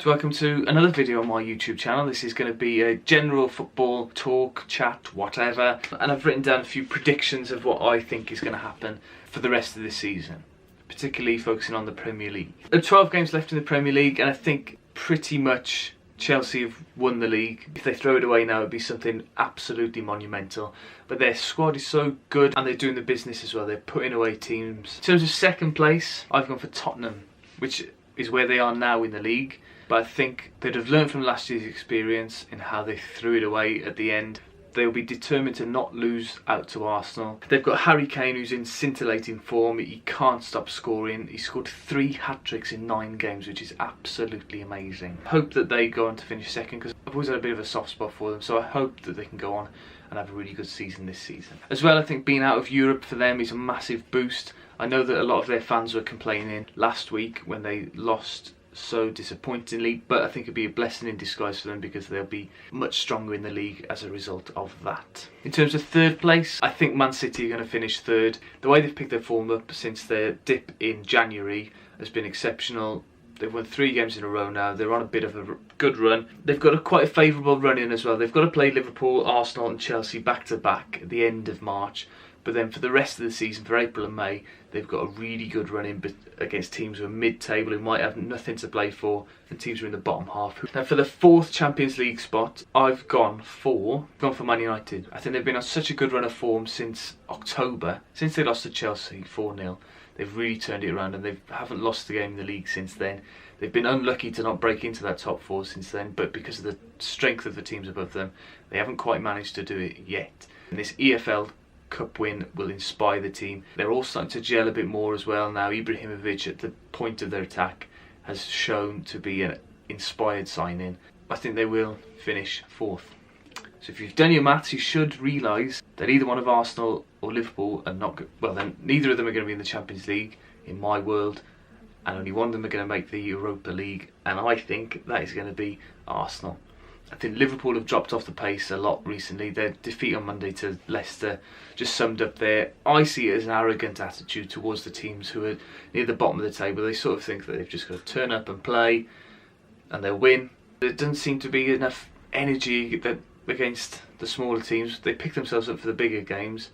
Welcome to another video on my YouTube channel. This is going to be a general football talk, chat, whatever, and I've written down a few predictions of what I think is going to happen for the rest of this season, particularly focusing on the Premier League. There are 12 games left in the Premier League and I think pretty much Chelsea have won the league. If they throw it away now, it would be something absolutely monumental. But their squad is so good and they're doing the business as well. They're putting away teams. In terms of second place, I've gone for Tottenham, which is where they are now in the league. But I think they'd have learned from last year's experience in how they threw it away at the end. They'll be determined to not lose out to Arsenal. They've got Harry Kane, who's in scintillating form. He can't stop scoring. He scored 3 hat-tricks in 9 games, which is absolutely amazing. Hope that they go on to finish second, because I've always had a bit of a soft spot for them. So I hope that they can go on and have a really good season this season. As well, I think being out of Europe for them is a massive boost. I know that a lot of their fans were complaining last week when they lost so disappointingly, but I think it'd be a blessing in disguise for them because they'll be much stronger in the league as a result of that. In terms of third place, I think Man City are going to finish third. The way they've picked their form up since their dip in January has been exceptional. They've won 3 games in a row now. They're on a bit of a good run. They've got quite a favourable run in as well. They've got to play Liverpool, Arsenal and Chelsea back to back at the end of March. But then for the rest of the season, for April and May, they've got a really good run in against teams who are mid-table, who might have nothing to play for, and teams who are in the bottom half. Now for the 4th Champions League spot, I've gone for Man United. I think they've been on such a good run of form since October, since they lost to Chelsea 4-0. They've really turned it around and they haven't lost the game in the league since then. They've been unlucky to not break into that top 4 since then, but because of the strength of the teams above them, they haven't quite managed to do it yet. And this EFL Cup win will inspire the team. They're all starting to gel a bit more as well now. Ibrahimovic at the point of their attack has shown to be an inspired signing. I think they will finish 4th. So if you've done your maths, you should realise that either one of Arsenal or Liverpool are not good. Well, then neither of them are going to be in the Champions League in my world, and only one of them are going to make the Europa League, and I think that is going to be Arsenal. I think Liverpool have dropped off the pace a lot recently. Their defeat on Monday to Leicester just summed up I see it as an arrogant attitude towards the teams who are near the bottom of the table. They sort of think that they've just got to turn up and play and they'll win. There doesn't seem to be enough energy against the smaller teams. They pick themselves up for the bigger games,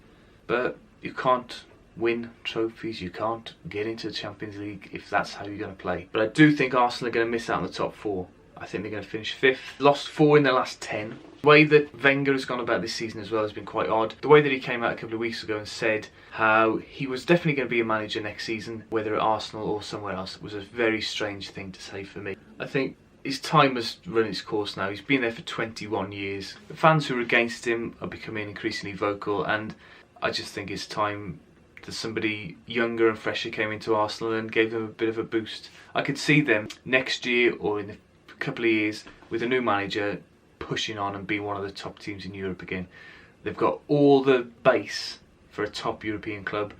but you can't win trophies, you can't get into the Champions League if that's how you're going to play. But I do think Arsenal are going to miss out on the top 4. I think they're going to finish 5th. Lost 4 in their last 10. The way that Wenger has gone about this season as well has been quite odd. The way that he came out a couple of weeks ago and said how he was definitely going to be a manager next season, whether at Arsenal or somewhere else, was a very strange thing to say for me. I think his time has run its course now. He's been there for 21 years. The fans who are against him are becoming increasingly vocal, and I just think it's time that somebody younger and fresher came into Arsenal and gave them a bit of a boost. I could see them next year or in the couple of years with a new manager pushing on and being one of the top teams in Europe again. They've got all the base for a top European club,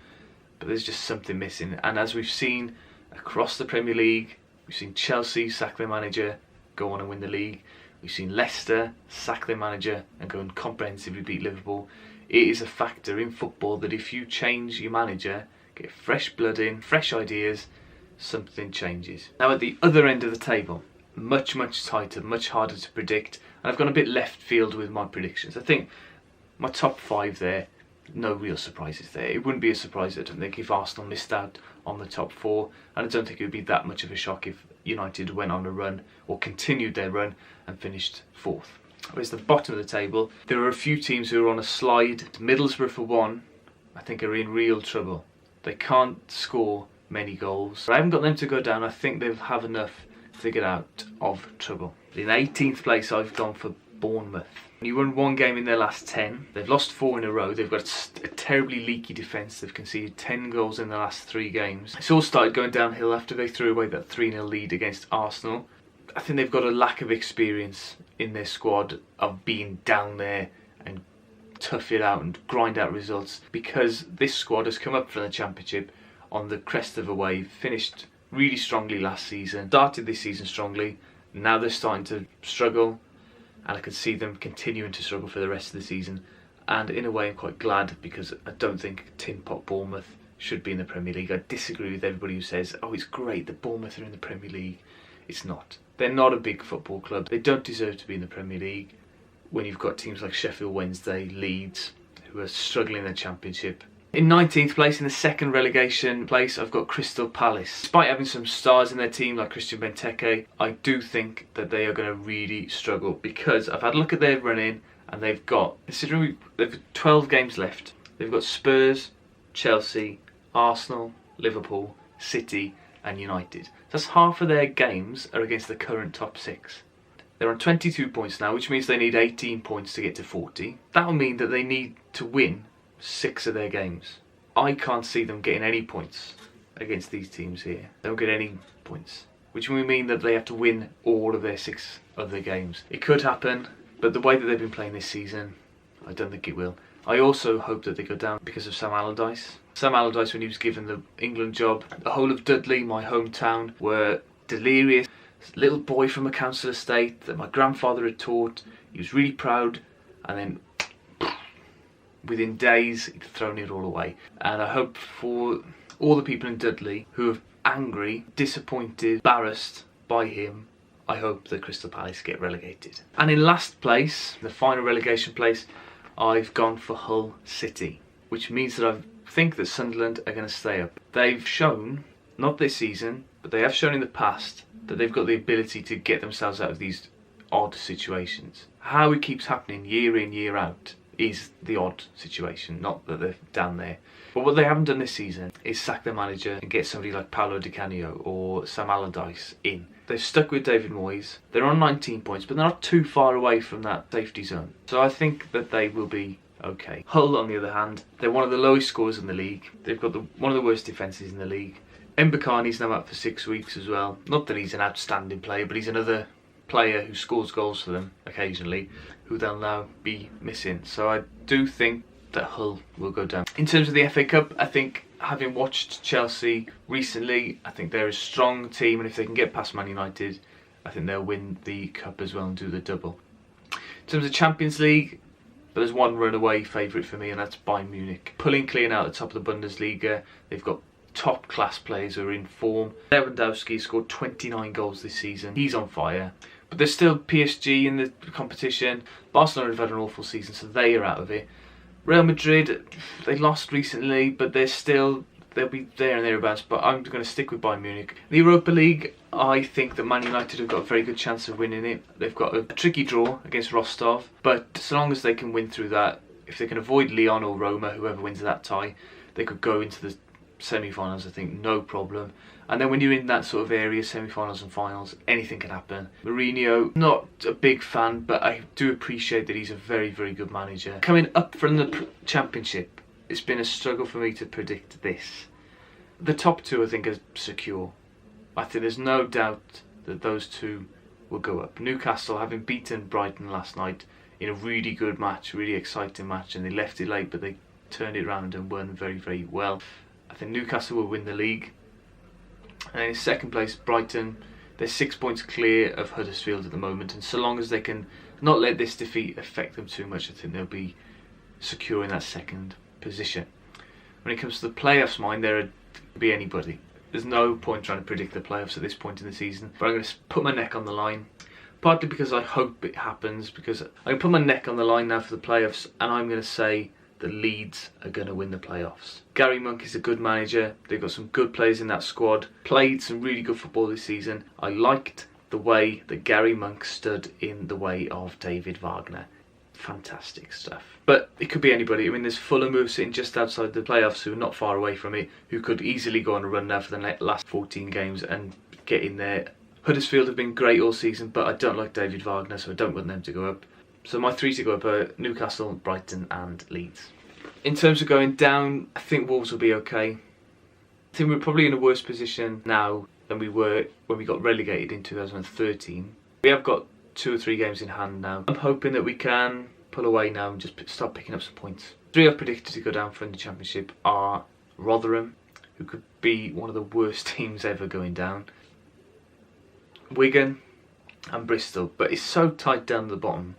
but there's just something missing. And as we've seen across the Premier League, we've seen Chelsea sack their manager, go on and win the league. We've seen Leicester sack their manager and go and comprehensively beat Liverpool. It is a factor in football that if you change your manager, get fresh blood in, fresh ideas, something changes. Now at the other end of the table, much tighter, much harder to predict, and I've gone a bit left field with my predictions. I think my top 5 there, no real surprises there. It wouldn't be a surprise, I don't think, if Arsenal missed out on the top 4, and I don't think it would be that much of a shock if United went on a run or continued their run and finished 4th. Whereas the bottom of the table, there are a few teams who are on a slide. Middlesbrough for one, I think are in real trouble. They can't score many goals. I haven't got them to go down. I think they'll have enough to get out of trouble. In 18th place, I've gone for Bournemouth. You won 1 game in their last 10. They've lost 4 in a row. They've got a terribly leaky defence. They've conceded 10 goals in the last 3 games. It's all started going downhill after they threw away that 3-0 lead against Arsenal. I think they've got a lack of experience in their squad of being down there and tough it out and grind out results, because this squad has come up from the Championship on the crest of a wave, finished really strongly last season, started this season strongly, now they're starting to struggle, and I can see them continuing to struggle for the rest of the season. And in a way I'm quite glad, because I don't think Tin Pot Bournemouth should be in the Premier League. I disagree with everybody who says, oh, it's great that Bournemouth are in the Premier League. It's not. They're not a big football club. They don't deserve to be in the Premier League when you've got teams like Sheffield Wednesday, Leeds, who are struggling in the Championship. In 19th place, in the second relegation place, I've got Crystal Palace. Despite having some stars in their team like Christian Benteke, I do think that they are going to really struggle, because I've had a look at their run-in and they've got 12 games left. They've got Spurs, Chelsea, Arsenal, Liverpool, City and United. That's half of their games are against the current top 6. They're on 22 points now, which means they need 18 points to get to 40. That'll mean that they need to win 6 of their games. I can't see them getting any points against these teams here. They don't get any points, which will mean that they have to win all of their 6 other games. It could happen, but the way that they've been playing this season, I don't think it will. I also hope that they go down because of Sam Allardyce. Sam Allardyce, when he was given the England job, the whole of Dudley, my hometown, were delirious. Little boy from a council estate that my grandfather had taught. He was really proud, and then within days he'd thrown it all away. And I hope for all the people in Dudley who are angry, disappointed, embarrassed by him, I hope that Crystal Palace get relegated. And in last place, the final relegation place, I've gone for Hull City, which means that I think that Sunderland are going to stay up. They've shown, not this season, but they have shown in the past, that they've got the ability to get themselves out of these odd situations. How it keeps happening year in, year out is the odd situation, not that they're down there. But what they haven't done this season is sack their manager and get somebody like Paolo Di Canio or Sam Allardyce in. They've stuck with David Moyes. They're on 19 points, but they're not too far away from that safety zone. So I think that they will be okay. Hull, on the other hand, they're one of the lowest scorers in the league. They've got one of the worst defences in the league. Mbakani's now out for 6 weeks as well. Not that he's an outstanding player, but he's another player who scores goals for them occasionally, who they'll now be missing. So I do think that Hull will go down. In terms of the FA Cup, I think, having watched Chelsea recently, I think they're a strong team, and if they can get past Man United, I think they'll win the cup as well and do the double. In terms of Champions League, there's one runaway favourite for me, and that's Bayern Munich. Pulling clean out the top of the Bundesliga. They've got top class players who are in form. Lewandowski scored 29 goals this season. He's on fire. But there's still PSG in the competition. Barcelona have had an awful season, so they are out of it. Real Madrid, they lost recently, but they'll be there and thereabouts. But I'm going to stick with Bayern Munich. The Europa League, I think that Man United have got a very good chance of winning it. They've got a tricky draw against Rostov, but so long as they can win through that, if they can avoid Lyon or Roma, whoever wins that tie, they could go into the semi-finals, I think, no problem. And then when you're in that sort of area, semi-finals and finals, anything can happen. Mourinho, not a big fan, but I do appreciate that he's a very, very good manager. Coming up from the Championship, it's been a struggle for me to predict this. The top 2, I think, are secure. I think there's no doubt that those 2 will go up. Newcastle, having beaten Brighton last night in a really good match, really exciting match, and they left it late, but they turned it around and won very, very well. I think Newcastle will win the league. And in second place, Brighton, they're 6 points clear of Huddersfield at the moment, and so long as they can not let this defeat affect them too much, I think they'll be secure in that second position. When it comes to the playoffs, there could be anybody. There's no point trying to predict the playoffs at this point in the season, but I'm going to put my neck on the line, partly because I hope it happens, because I can put my neck on the line now for the playoffs, and I'm going to say the Leeds are going to win the playoffs. Gary Monk is a good manager. They've got some good players in that squad. Played some really good football this season. I liked the way that Gary Monk stood in the way of David Wagner. Fantastic stuff. But it could be anybody. I mean, there's Fulham who are sitting just outside the playoffs, who are not far away from it, who could easily go on a run now for the last 14 games and get in there. Huddersfield have been great all season, but I don't like David Wagner, so I don't want them to go up. So my 3 to go up are Newcastle, Brighton and Leeds. In terms of going down, I think Wolves will be okay. I think we're probably in a worse position now than we were when we got relegated in 2013. We have got 2 or 3 games in hand now. I'm hoping that we can pull away now and just start picking up some points. 3 I've predicted to go down from the Championship are Rotherham, who could be one of the worst teams ever going down, Wigan and Bristol, but it's so tight down the bottom.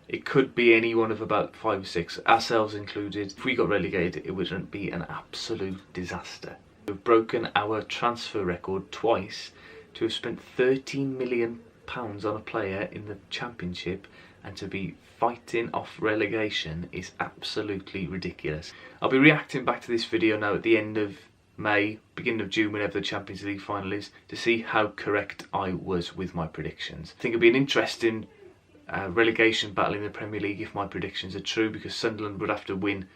It could be any one of about 5 or 6, ourselves included. If we got relegated, it wouldn't be an absolute disaster. We've broken our transfer record twice to have spent £13 million on a player in the Championship and to be fighting off relegation is absolutely ridiculous. I'll be reacting back to this video now at the end of May, beginning of June, whenever the Champions League final is, to see how correct I was with my predictions. I think it'll be an interesting relegation battle in the Premier League if my predictions are true, because Sunderland would have to win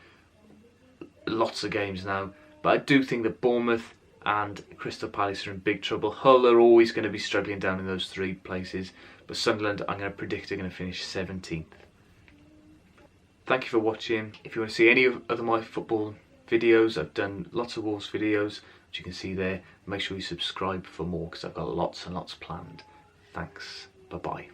lots of games now. But I do think that Bournemouth and Crystal Palace are in big trouble. Hull are always going to be struggling down in those 3 places, but Sunderland, I'm going to predict, are going to finish 17th. Thank you for watching. If you want to see any of other my football videos, I've done lots of Wolves videos, which you can see there. Make sure you subscribe for more, because I've got lots and lots planned. Thanks. Bye bye.